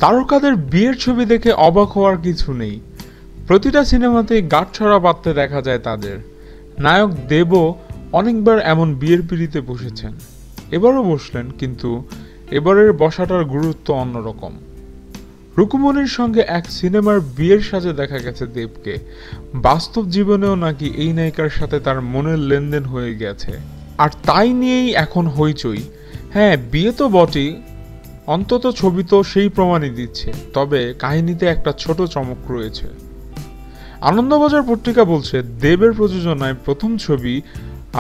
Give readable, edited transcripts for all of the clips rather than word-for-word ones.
তারকাদের বিয়ের ছবি দেখে অবাক হওয়ার কিছু নেই। প্রতিটা সিনেমাতেই গাঁটছড়া বাঁধতে দেখা যায় তাদের। নায়ক দেবও অনেকবার এমন বিয়ের পিঁড়িতে বসেছেন, এবারও বসলেন, কিন্তু এবারের বসাটার গুরুত্ব অন্যরকম। রুকুমনির সঙ্গে এক সিনেমার বিয়ের সাজে দেখা গেছে দেবকে। বাস্তব জীবনেও নাকি এই নায়িকার সাথে তার মনের লেনদেন হয়ে গেছে, আর তাই নিয়েই এখন হইচই। হ্যাঁ, বিয়ে তো বটেই, অন্তত ছবি তো সেই প্রমাণই দিচ্ছে। তবে কাহিনীতে একটা ছোট চমক রয়েছে। আনন্দবাজার পত্রিকা বলছে, দেবের প্রযোজনায় প্রথম ছবি,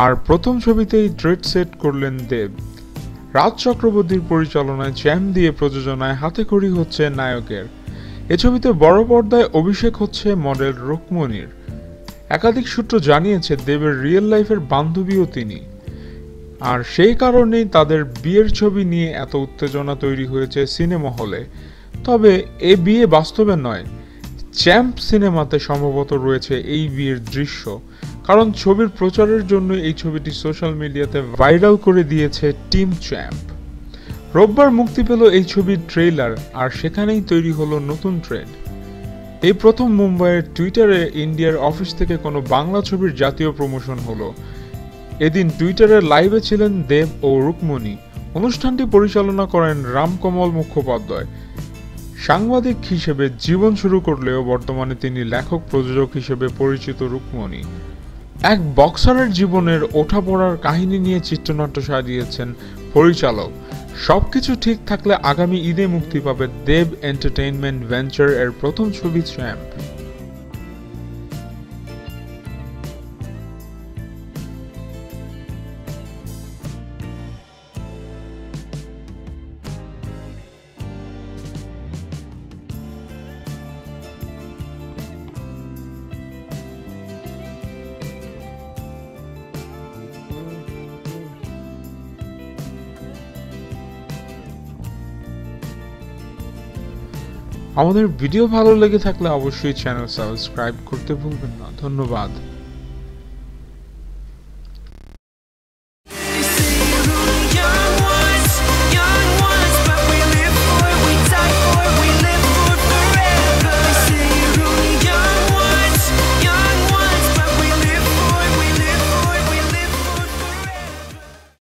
আর প্রথম ছবিতেই ট্রেড সেট করলেন দেব। রাজ চক্রবর্তীর পরিচালনায় চ্যাম্প দিয়ে প্রযোজনায় হাতেখড়ি হচ্ছে নায়কের। এ ছবিতে বড় পর্দায় অভিষেক হচ্ছে মডেল রুকমনির। একাধিক সূত্র জানিয়েছে দেবের রিয়েল লাইফের বান্ধবীও তিনি, আর সেই কারণেই তাদের বিয়ের ছবি নিয়ে এত উত্তেজনা তৈরি হয়েছে সিনেমা হলে। তবে এ বিয়ে বাস্তবে নয়, চ্যাম্প সিনেমাতে সম্ভবত রয়েছে এই বিয়ের দৃশ্য, কারণ ছবির প্রচারের জন্য এই ছবিটি সোশ্যাল মিডিয়াতে ভাইরাল করে দিয়েছে টিম চ্যাম্প। রোববার মুক্তি পেল এই ছবির ট্রেইলার, আর সেখানেই তৈরি হলো নতুন ট্রেন্ড। এই প্রথম মুম্বাইয়ের টুইটারে ইন্ডিয়ার অফিস থেকে কোনো বাংলা ছবির জাতীয় প্রমোশন হলো। এদিন টুইটারে লাইভে ছিলেন দেব ও রুকমনি। অনুষ্ঠানটি পরিচালনা করেন রামকমল মুখোপাধ্যায়। সাংবাদিক হিসেবে জীবন শুরু করলেও বর্তমানে তিনি লেখক প্রযোজক হিসেবে পরিচিত রুকমনি। এক বক্সারের জীবনের ওঠাপড়ার কাহিনী নিয়ে চিত্রনাট্য সাজিয়েছেন পরিচালক। সবকিছু ঠিক থাকলে আগামী ঈদে মুক্তি পাবে দেব এন্টারটেইনমেন্ট ভেঞ্চার এর প্রথম ছবি চ্যাম্প। আমাদের ভিডিও ভালো লেগে থাকলে অবশ্যই চ্যানেল সাবস্ক্রাইব করতে ভুলবেন না। ধন্যবাদ।